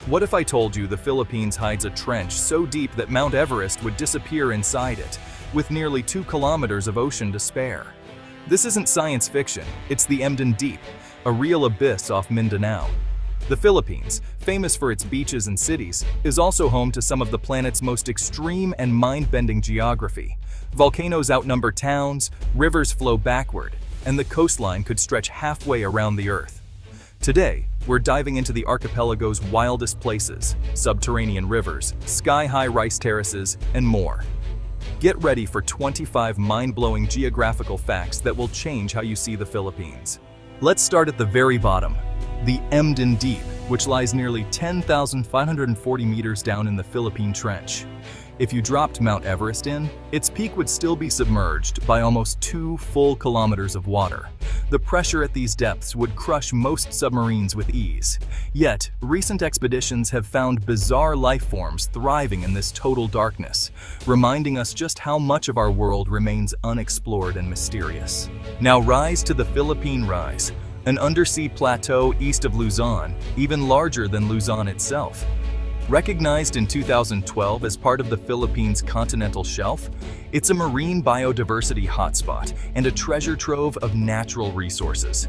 What if I told you the Philippines hides a trench so deep that Mount Everest would disappear inside it, with nearly 2 kilometers of ocean to spare? This isn't science fiction, it's the Emden Deep, a real abyss off Mindanao. The Philippines, famous for its beaches and cities, is also home to some of the planet's most extreme and mind-bending geography. Volcanoes outnumber towns, rivers flow backward, and the coastline could stretch halfway around the Earth. Today, we're diving into the archipelago's wildest places, subterranean rivers, sky-high rice terraces, and more. Get ready for 25 mind-blowing geographical facts that will change how you see the Philippines. Let's start at the very bottom, the Emden Deep, which lies nearly 10,540 meters down in the Philippine Trench. If you dropped Mount Everest in, its peak would still be submerged by almost 2 full kilometers of water. The pressure at these depths would crush most submarines with ease. Yet, recent expeditions have found bizarre life forms thriving in this total darkness, reminding us just how much of our world remains unexplored and mysterious. Now rise to the Philippine Rise, an undersea plateau east of Luzon, even larger than Luzon itself. Recognized in 2012 as part of the Philippines' continental shelf, it's a marine biodiversity hotspot and a treasure trove of natural resources.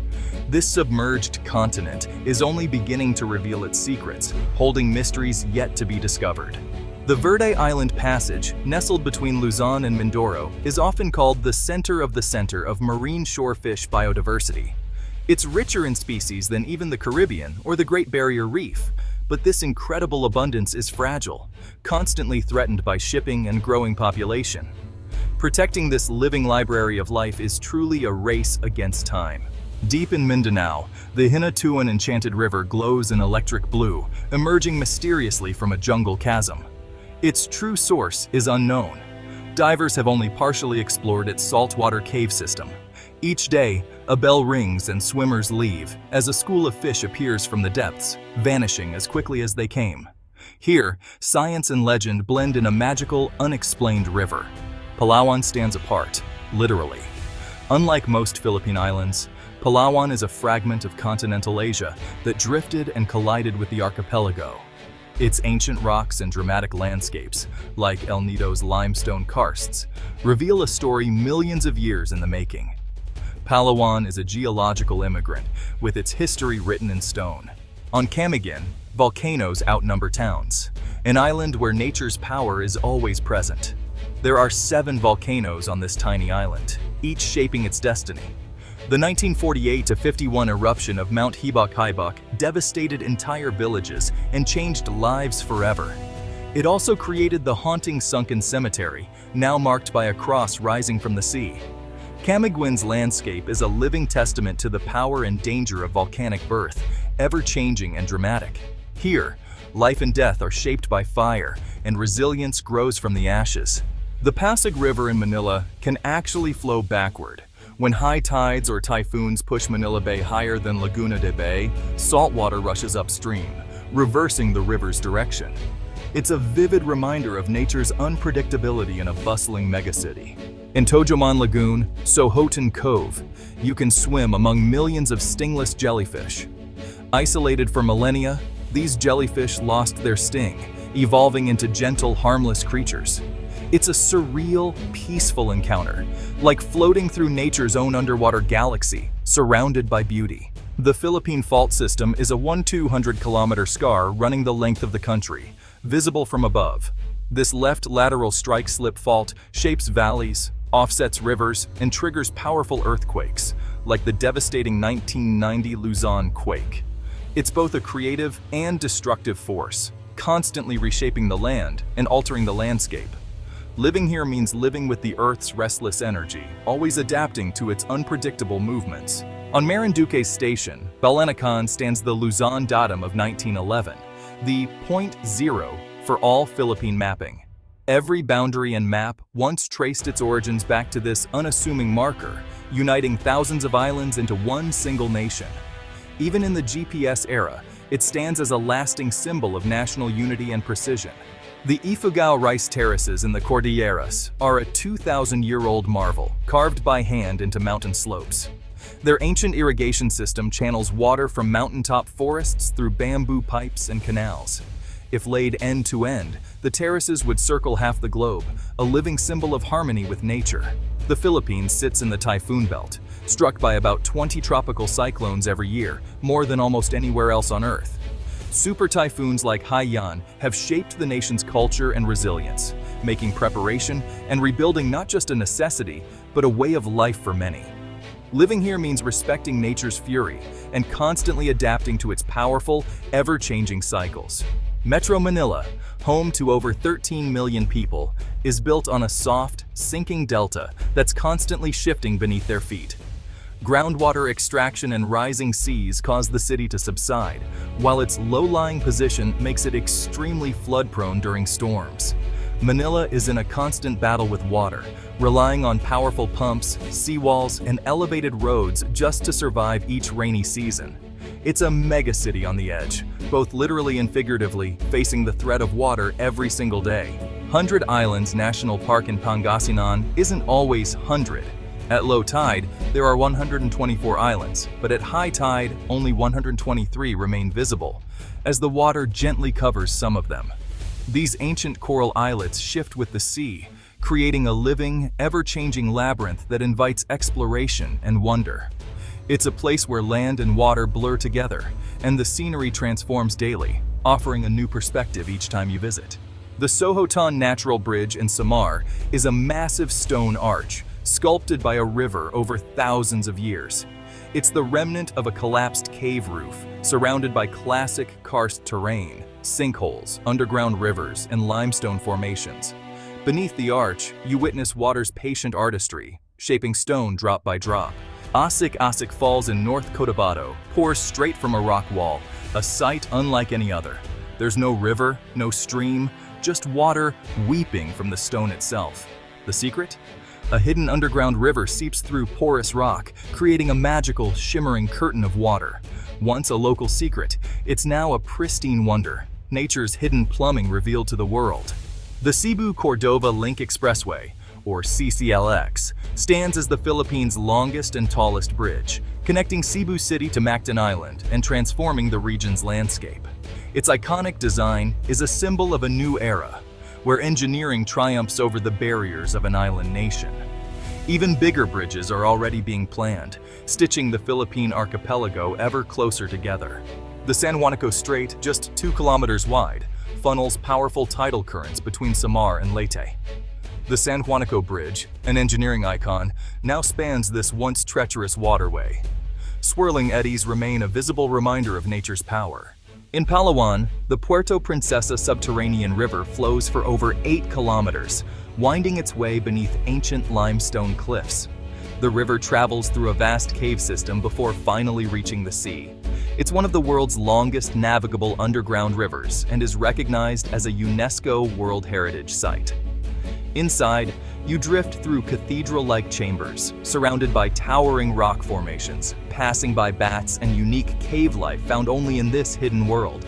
This submerged continent is only beginning to reveal its secrets, holding mysteries yet to be discovered. The Verde Island Passage, nestled between Luzon and Mindoro, is often called the center of marine shorefish biodiversity. It's richer in species than even the Caribbean or the Great Barrier Reef, but this incredible abundance is fragile, constantly threatened by shipping and growing population. Protecting this living library of life is truly a race against time. Deep in Mindanao, the Hinatuan Enchanted River glows an electric blue, emerging mysteriously from a jungle chasm. Its true source is unknown. Divers have only partially explored its saltwater cave system. Each day, a bell rings and swimmers leave as a school of fish appears from the depths, vanishing as quickly as they came. Here, science and legend blend in a magical, unexplained river. Palawan stands apart, literally. Unlike most Philippine islands, Palawan is a fragment of continental Asia that drifted and collided with the archipelago. Its ancient rocks and dramatic landscapes, like El Nido's limestone karsts, reveal a story millions of years in the making. Palawan is a geological immigrant, with its history written in stone. On Camiguin, volcanoes outnumber towns, an island where nature's power is always present. There are 7 volcanoes on this tiny island, each shaping its destiny. The 1948-51 eruption of Mount Hibok-Hibok devastated entire villages and changed lives forever. It also created the haunting sunken cemetery, now marked by a cross rising from the sea. Camiguin's landscape is a living testament to the power and danger of volcanic birth, ever-changing and dramatic. Here, life and death are shaped by fire, and resilience grows from the ashes. The Pasig River in Manila can actually flow backward. When high tides or typhoons push Manila Bay higher than Laguna de Bay, salt water rushes upstream, reversing the river's direction. It's a vivid reminder of nature's unpredictability in a bustling megacity. In Tojoman Lagoon, Sohoton Cove, you can swim among millions of stingless jellyfish. Isolated for millennia, these jellyfish lost their sting, evolving into gentle, harmless creatures. It's a surreal, peaceful encounter, like floating through nature's own underwater galaxy, surrounded by beauty. The Philippine Fault System is a 1,200-kilometer scar running the length of the country, visible from above. This left lateral strike-slip fault shapes valleys, offsets rivers, and triggers powerful earthquakes, like the devastating 1990 Luzon quake. It's both a creative and destructive force, constantly reshaping the land and altering the landscape. Living here means living with the Earth's restless energy, always adapting to its unpredictable movements. On Marinduque Station, Balanacan stands the Luzon Datum of 1911, the point zero for all Philippine mapping. Every boundary and map once traced its origins back to this unassuming marker, uniting thousands of islands into one single nation. Even in the GPS era, it stands as a lasting symbol of national unity and precision. The Ifugao rice terraces in the Cordilleras are a 2,000-year-old marvel, carved by hand into mountain slopes. Their ancient irrigation system channels water from mountaintop forests through bamboo pipes and canals. If laid end to end, the terraces would circle half the globe, a living symbol of harmony with nature. The Philippines sits in the typhoon belt, struck by about 20 tropical cyclones every year, more than almost anywhere else on Earth. Super typhoons like Haiyan have shaped the nation's culture and resilience, making preparation and rebuilding not just a necessity, but a way of life for many. Living here means respecting nature's fury and constantly adapting to its powerful, ever-changing cycles. Metro Manila, home to over 13 million people, is built on a soft, sinking delta that's constantly shifting beneath their feet. Groundwater extraction and rising seas cause the city to subside, while its low-lying position makes it extremely flood-prone during storms. Manila is in a constant battle with water, relying on powerful pumps, seawalls, and elevated roads just to survive each rainy season. It's a megacity on the edge, both literally and figuratively, facing the threat of water every single day. 100 Islands National Park in Pangasinan isn't always 100. At low tide, there are 124 islands, but at high tide, only 123 remain visible, as the water gently covers some of them. These ancient coral islets shift with the sea, creating a living, ever-changing labyrinth that invites exploration and wonder. It's a place where land and water blur together, and the scenery transforms daily, offering a new perspective each time you visit. The Sohoton Natural Bridge in Samar is a massive stone arch, sculpted by a river over thousands of years. It's the remnant of a collapsed cave roof, surrounded by classic karst terrain, sinkholes, underground rivers, and limestone formations. Beneath the arch, you witness water's patient artistry, shaping stone drop by drop. Asik Falls in North Cotabato pours straight from a rock wall, a sight unlike any other. There's no river, no stream, just water weeping from the stone itself. The secret? A hidden underground river seeps through porous rock, creating a magical, shimmering curtain of water. Once a local secret, it's now a pristine wonder, nature's hidden plumbing revealed to the world. The Cebu-Cordova Link Expressway, or CCLX, stands as the Philippines' longest and tallest bridge, connecting Cebu City to Mactan Island and transforming the region's landscape. Its iconic design is a symbol of a new era, where engineering triumphs over the barriers of an island nation. Even bigger bridges are already being planned, stitching the Philippine archipelago ever closer together. The San Juanico Strait, just 2 kilometers wide, funnels powerful tidal currents between Samar and Leyte. The San Juanico Bridge, an engineering icon, now spans this once treacherous waterway. Swirling eddies remain a visible reminder of nature's power. In Palawan, the Puerto Princesa subterranean river flows for over 8 kilometers, winding its way beneath ancient limestone cliffs. The river travels through a vast cave system before finally reaching the sea. It's one of the world's longest navigable underground rivers and is recognized as a UNESCO World Heritage Site. Inside, you drift through cathedral-like chambers, surrounded by towering rock formations, passing by bats and unique cave life found only in this hidden world.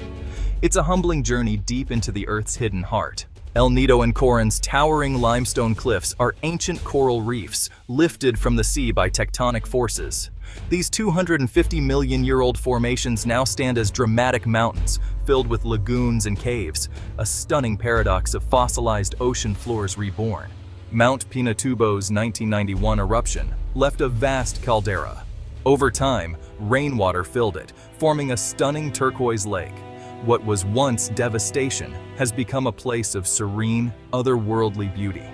It's a humbling journey deep into the Earth's hidden heart. El Nido and Coron's towering limestone cliffs are ancient coral reefs lifted from the sea by tectonic forces. These 250-million-year-old formations now stand as dramatic mountains, filled with lagoons and caves, a stunning paradox of fossilized ocean floors reborn. Mount Pinatubo's 1991 eruption left a vast caldera. Over time, rainwater filled it, forming a stunning turquoise lake. What was once devastation has become a place of serene, otherworldly beauty,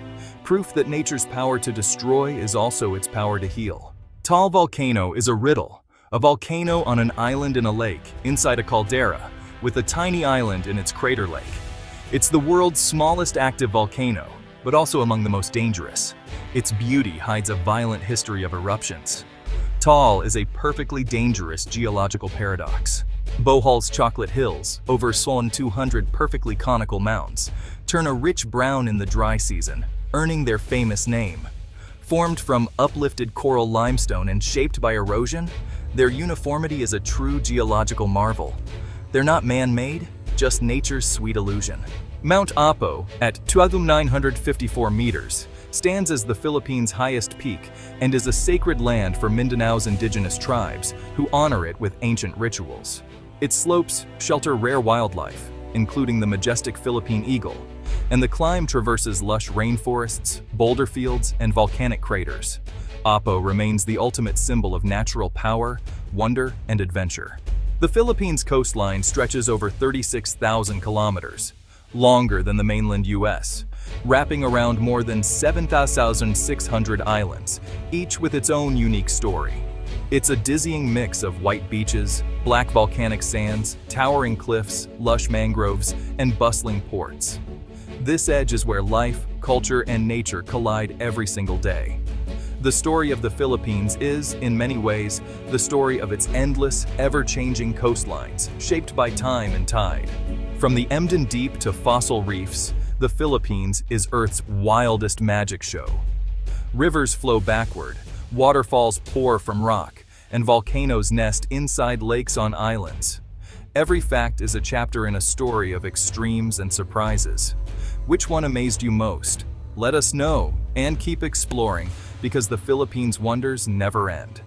proof that nature's power to destroy is also its power to heal. Taal Volcano is a riddle, a volcano on an island in a lake, inside a caldera, with a tiny island in its crater lake. It's the world's smallest active volcano, but also among the most dangerous. Its beauty hides a violent history of eruptions. Taal is a perfectly dangerous geological paradox. Bohol's Chocolate Hills, over 200 perfectly conical mounds, turn a rich brown in the dry season, earning their famous name. Formed from uplifted coral limestone and shaped by erosion, their uniformity is a true geological marvel. They're not man-made, just nature's sweet illusion. Mount Apo, at 2,954 meters, stands as the Philippines' highest peak and is a sacred land for Mindanao's indigenous tribes, who honor it with ancient rituals. Its slopes shelter rare wildlife, including the majestic Philippine eagle, and the climb traverses lush rainforests, boulder fields, and volcanic craters. Apo remains the ultimate symbol of natural power, wonder, and adventure. The Philippines' coastline stretches over 36,000 kilometers, longer than the mainland US, wrapping around more than 7,600 islands, each with its own unique story. It's a dizzying mix of white beaches, black volcanic sands, towering cliffs, lush mangroves, and bustling ports. This edge is where life, culture, and nature collide every single day. The story of the Philippines is, in many ways, the story of its endless, ever-changing coastlines, shaped by time and tide. From the Emden Deep to fossil reefs, the Philippines is Earth's wildest magic show. Rivers flow backward, waterfalls pour from rock, and volcanoes nest inside lakes on islands. Every fact is a chapter in a story of extremes and surprises. Which one amazed you most? Let us know, and keep exploring, because the Philippines' wonders never end.